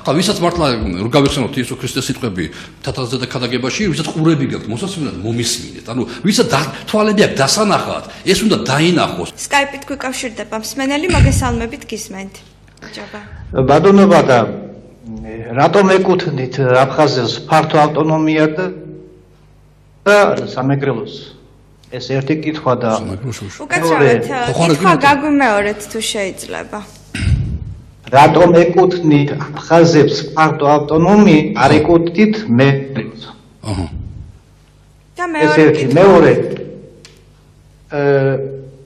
ხა ვისაც მართლა რო გავიხსენოთ იესო ქრისტეს სიტყვები თათაზე და ქადაგებაში, ვისაც ყურები გაქვთ, მოსასმენად მომისმინეთ. ანუ ვისაც თვალები აქვს დასანახად, ეს უნდა დაინახოს. Skype-ით გვიკავშირდება მსმენელი, მოგესალმებით გისმენთ. ჯობა. ბატონობა და რატომ ეკუთვნით აფხაზეთს ფართო ავტონომია და სამეგრელოს? ეს ერთი კითხვა და უკაცრავად კითხვა გაგვიმეორეთ თუ შეიძლება. რატომ ეკუთვნით აფხაზებს ფართო ავტონომია, არ ეკუთვნით მეგრელს? აჰა. და მეორე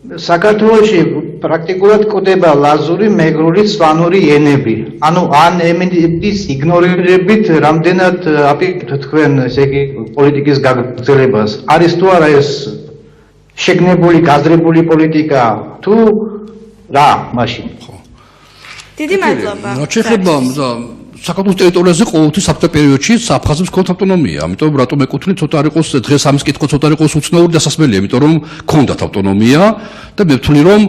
საქართველოში პრაქტიკულად კვდება ლაზური, მეგრული, სვანური ენები. ანუ ან ემის იგნორირებით რამდენად აპირებთ თქვენ ესე იგი პოლიტიკის გაგრძელებას. არის თუ არა ეს შეგნებული, გაზრებული პოლიტიკა თუ რა მაშინ? დიდი მადლობა. რა შეიძლება საქართველოს ტერიტორიაზე ყოველთვის საბჭოთა პერიოდში აფხაზებს ჰქონდათ ავტონომია. ამიტომ რატომ ეკუთვნით ცოტა არ იყოს დღეს ამის კითხვა ცოტა არ იყოს უცნაური დასასმელია, იმიტომ რომ ჰქონდათ ავტონომია და მე ვთვლი რომ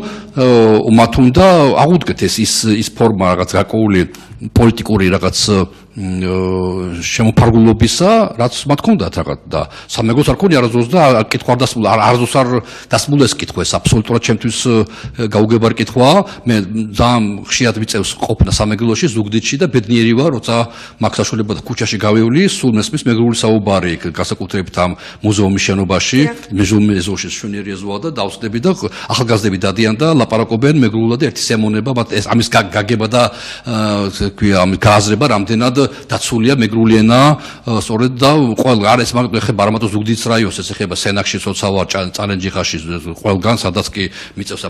მათ უნდა აღუდგეთ ის ფორმა რაღაც გარკვეული პოლიტიკური რაღაც შემოფარგლობისა, რაც მათ ჰქონდათ რაღაც და სამეგრელოს არ ქონია არასდროს და კითხვა არ დასმულა, არასდროს არ დასმულა ეს კითხვა, ეს აბსოლუტურად ჩემთვის გაუგებარი კითხვაა. მე ძალიან ხშირად მიწევს ყოფნა სამეგრელოში, ზუგდიდში და ბედნიერი ვარ, როცა მაქვს საშუალება და ქუჩაში გავევლი, სულ მესმის მეგრული საუბარი, განსაკუთრებით ამ მუზეუმის შენობაში, მეჟულმე ეზოში შვენიერი ეზოა და დავსდები და ახალგაზრდები დადიან და ლაპარაკობენ მეგრულად და ერთი სემონება, ამის გაგება და ქვია ამის გააზრება რამდენად დაცულია მეგრული ენა, სწორედ და ყველგან არის ეხება არა მარტო ზუგდიდის რაიონს, ეს ეხება სენაკში, სოცავარ, წალენჯიხაში, ყველგან სადაც კი მიწევს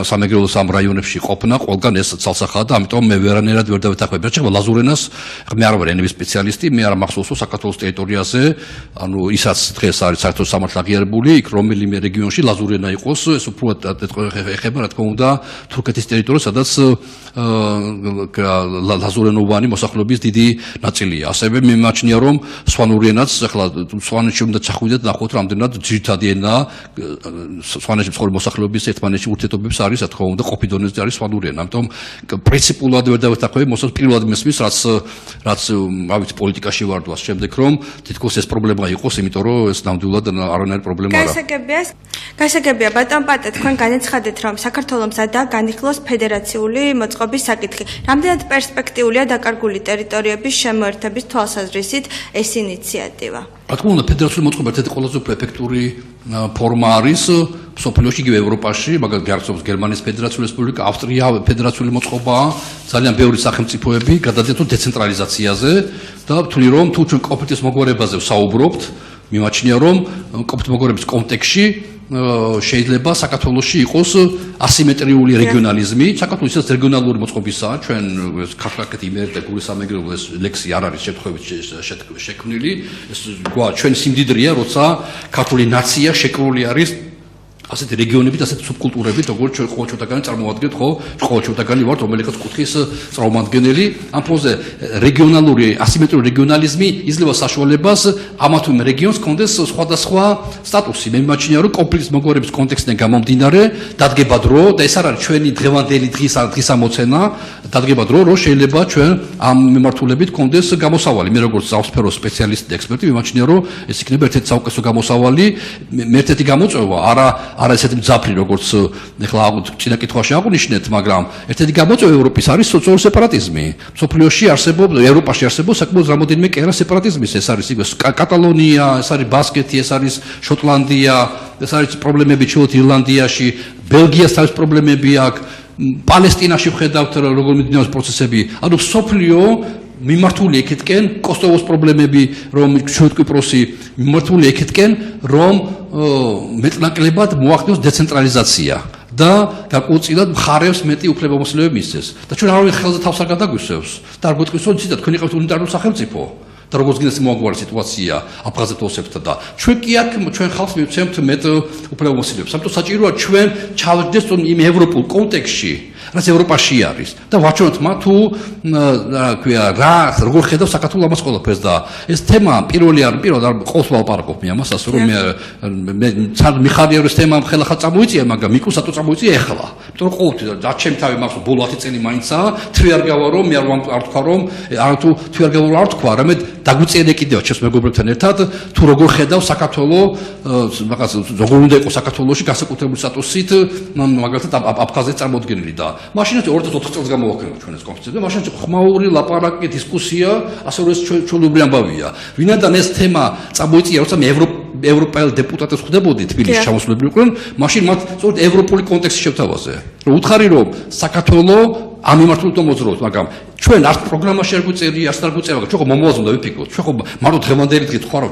სამეგრელო სამ რაიონებში ყოფნა, ყველგან ეს ცალსახაა და ამიტომ მე ვერანაირად ვერ დავეთანხმები. რა შეიძლება ლაზურ ენას, მე არ ვარ ენების სპეციალისტი, მე არ მახსოვს საქართველოს ტერიტორიაზე, ანუ ისაც დღეს არის საერთო სამართლ აღიარებული, იქ რომელიმე რეგიონში ლაზურ ენა იყოს, ეს უფრო ეხება რა თქმა უნდა თურქეთის ტერიტორიას, სადაც ლაზურენოვანი მოსახლეობის დიდი ნაწილია. ასევე მიმაჩნია რომ სვანური ენაც ახლა სვანეთში უნდა ჩახვიდეთ ნახოთ რამდენად ძირითადი ენა სვანეთში მცხოვრები მოსახლეობის ერთმანეთში ურთიერთობებს არის, რა თქმა უნდა ყოფი დონეზე არის სვანური ენა. ამიტომ პრინციპულად ვერ დავეთანხმები, მოსახლეობის პირველად მესმის რაც რა ვიცი პოლიტიკაში ვარ და შემდეგ რომ თითქოს ეს პრობლემა იყოს, იმიტომ რომ ეს ნამდვილად არანაირი პრობლემა არა. გასაგებია ბატონ პატე, თქვენ განაცხადეთ რომ საქართველოს მზადაა განიხილოს ფედერაციული მოწყობის საკითხი. რამდენად პერსპექტიულია დაკარგული ტერიტორიების შემოერთების თვალსაზრისით ეს ინიციატივა? რა თქმა უნდა, ფედერაციული მოწყობა ერთ-ერთი ყველაზე უფრო ეფექტური ფორმა არის მსოფლიოში, იგივე ევროპაში, მაგალითად გახსოვს გერმანიის ფედერაციული რესპუბლიკა, ავსტრია ფედერაციული მოწყობაა, ძალიან ბევრი სახელმწიფოები გადადიან დეცენტრალიზაციაზე და ვთვლი რომ თუ ჩვენ ყოფის მოგვარებაზე ვსაუბრობთ, მიმაჩნია რომ ყოფის მოგვარების კონტექსტში შეიძლება საქართველოში იყოს ასიმეტრიული რეგიონალიზმი. საქართველოს ისაც რეგიონალური მოწყობისაა, ჩვენ ქართლაკეთი იმერიტა გულის სამეგრელო ეს ლექსი არ არის შემთხვევით შექმნილი. ეს ჩვენ სიმდიდრეა, როცა ქართული ნაცია შეკრული არის ასეთი რეგიონებით, ასეთი სუბკულტურებით, როგორც ჩვენ ყოველდღიურად წარმოადგენთ, ხო? ყოველდღიურად ვართ რომელიღაც კუთხის წარმომადგენელი. ამ ფონზე რეგიონალური ასიმეტრიული რეგიონალიზმი იძლევა საშუალებას ამა თუ იმ რეგიონს კონდეს სხვადასხვა სტატუსი. მე მიმაჩნია, რომ კონფლიქტის მოგვარების კონტექსტიდან გამომდინარე, დადგება დრო და ეს არ არის ჩვენი დღევანდელი დღის ამოცენა, დადგება დრო, რომ შეიძლება ჩვენ ამ მიმართულებით კონდეს გამოსავალი. მე როგორც საავსფერო სპეციალისტი და ექსპერტი მიმაჩნია, რომ ეს იქნება ერთ-ერთი საუკეთესო გამოსავალი, ერთ-ერთი გამოწვევა, არა ესეთი მძაფრი, როგორც ეხლა წინა კითხვაში აღვნიშნეთ, მაგრამ ერთ-ერთი გამოწვევა ევროპის არის სოციალური სეპარატიზმი. მსოფლიოში არსებობს, ევროპაში არსებობს საკმაოდ რამოდენიმე კერა სეპარატიზმის, ეს არის კატალონია, ეს არის ბასკეთი, ეს არის შოტლანდია, ეს არის პრობლემები ჩრდილოეთ ირლანდიაში, ბელგიას თავის პრობლემები აქვს, პალესტინაში ვხედავთ როგორ მიმდინარეობს პროცესები. ანუ მსოფლიო მიმართული ეკეთკენ კოსოვოს პრობლემები, რომ ჩვეუთ კვიპროსი მიმართული ეკეთკენ, რომ მეტნაკლებად მოახდინოს დეცენტრალიზაცია და გარკვეულწილად მხარევს მეტი უფლებამოსილები მისცეს. და ჩვენ არავინ ხელზე თავს არ გადაგვისვევს და არ გვეტყვის, რომ ციტად თქვენ იყავთ უნიტარული სახელმწიფო და როგორც გინდა მოაგვარი სიტუაცია აფხაზეთ ოსებთან და ჩვენ კი აქ ჩვენ ხალხს მივცემთ მეტ უფლებამოსილებს. ამიტომ საჭიროა ჩვენ ჩავჯდეთ იმ ევროპულ კონტექსტში რაც ევროპაში არის. და ვაჩვენოთ მათ თუ როგორ ხედავს საქართველოს ამას ყველაფერს და ეს თემა პირველი არ ყოველს ვალაპარაკობ მე ამასაც რომ მე მიხარია რომ ეს თემა ხელახლა წამოიწია, მაგრამ მიკრო სათო წამოიწია ეხლა. იმიტომ რომ ყოველთვის და ჩემ თავი მაქვს ბოლო 10 წელი მაინცაა, თვი არ გავარო, მე არ თქვა რომ თუ თვი არ გავარო არ თქვა, არამედ დაგვიწერე კიდევ ჩემს მეგობრებთან ერთად თუ როგორ ხედავს საქართველოს მაგას როგორ უნდა იყოს საქართველოში განსაკუთრებული სტატუსით მაგალითად აფხაზეთი წარმოდგენილი და მაშინ 2004 წელს გამოვაქცევთ ჩვენ ეს კონფერენცია და მაშინ ხმაური ლაპარაკი დისკუსია ასე რომ ეს ჩვეულებრივი ამბავია ვინაიდან ეს თემა წამოიწია როცა მე ევროპელ დეპუტატებს ხვდებოდი თბილისში ჩამოსულები იყვნენ მაშინ მათ სწორედ ევროპული კონტექსტი შევთავაზე რომ უთხარი რომ საქართველოს ამ მიმართულებით მოძრაობთ მაგრამ ჩვენ არც პროგრამაში არ გვწერია, არც არ გვწერია, ჩვენ ხო მომავალზე უნდა ვიფიქროთ. ჩვენ ხო მარტო დღევანდელი დღით ხო არა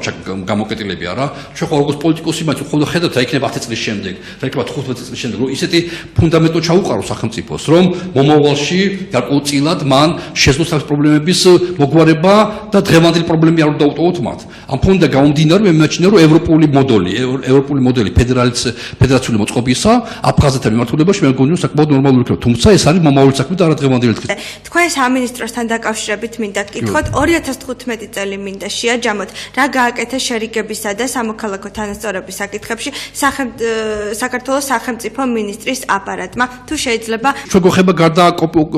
გამოკეტილები არა. ჩვენ ხო როგორც პოლიტიკოსი მათ ხო ხედავთ რა იქნება 10 წლის შემდეგ, რა იქნება 15 წლის შემდეგ, რომ ისეთი ფუნდამენტო ჩაუყარო სახელმწიფოს, რომ მომავალში გარკვეულწილად მან შეძლოს პრობლემების მოგვარება და დღევანდელი პრობლემები არ უნდა დაუტოვოთ მათ. ამ ფონდიდან გამომდინარე მე მეჩნია რომ ევროპული მოდელი ფედერაციული მოწყობისა აფხაზეთთან მიმართულებაში მე მგონი რომ საკმაოდ ნორმალური იქნება. თუმცა ეს არის მომავალი საქმე და არა დღევანდელი დღით. თქვენ სამინისტროსთან დაკავშირებით მინდა გკითხოთ 2015 წელი მინდა შეაჯამოთ რა გააკეთა შერიგებისა და სამოქალაქო თანასწორობის საკითხებში საქართველოს სახელმწიფო მინისტრის აპარატმა თუ შეიძლება ჩვენ გვეხება გარდა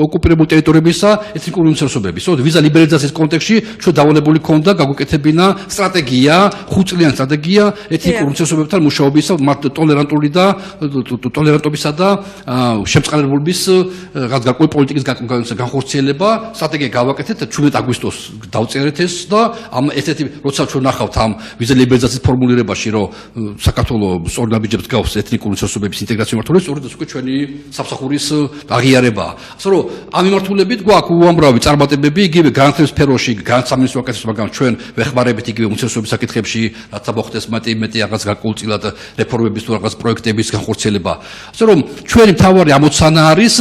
ოკუპირებული ტერიტორიებისა ეთნიკური უმცირესობების ვიზა ლიბერალიზაციის კონტექსტში ჩვენ დავალებული ქონდა გაგვეკეთებინა სტრატეგია 5 წლიანი სტრატეგია ეთნიკურ უმცირესობებთან მუშაობისა მათ ტოლერანტობისა და შემწყნარებლობის რაღაც გარკვეული პოლიტიკის განხორციელება სტრატეგია გავაკეთეთ 17 აგვისტოს დავწერეთ ეს და ამ ესეთი როცა ჩვენ ნახავთ ამ ვიზა ლიბერალიზაციის ფორმულირებაში რომ საქართველოს სწორ ნაბიჯებს გავს ეთნიკური უმცირესობების ინტეგრაციის მიმართულებით სწორედ ეს უკვე ჩვენი სამსახურის აღიარებაა ასე რომ ამ მიმართულებით გვაქვს უამრავი წარმატებები იგივე განათლების სფეროში განსამინისტრო აკეთებს მაგრამ ჩვენ ვეხმარებით იგივე უმცირესობების საკითხებში რათა მოხდეს მეტი რაღაც გარკვეულწილად რეფორმების თუ რაღაც პროექტების განხორციელება ასე რომ ჩვენი მთავარი ამოცანა არის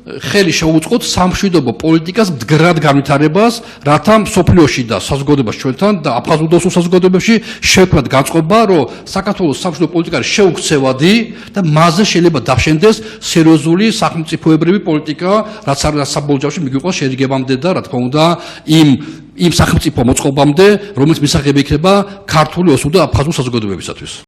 ხელი შეუწყოთ სამშვიდობო პოლიტიკას მდგრად განვითარებას, რათა მსოფლიოში და საზოგადოებაში ჩვენთან და აფხაზურ საზოგადოებებში შევქმნათ განწყობა, რომ საქართველოს სამშვიდობო პოლიტიკა არის შეუქცევადი და მასზე შეიძლება დაშენდეს სერიოზული სახელმწიფოებრივი პოლიტიკა, რაც არის საბოლოოში მიგვიყვანს შერიგებამდე და რა თქმა უნდა იმ სახელმწიფო მოწყობამდე, რომელიც მისაღები იქნება ქართული ოსურ და აფხაზურ საზოგადოებებისათვის.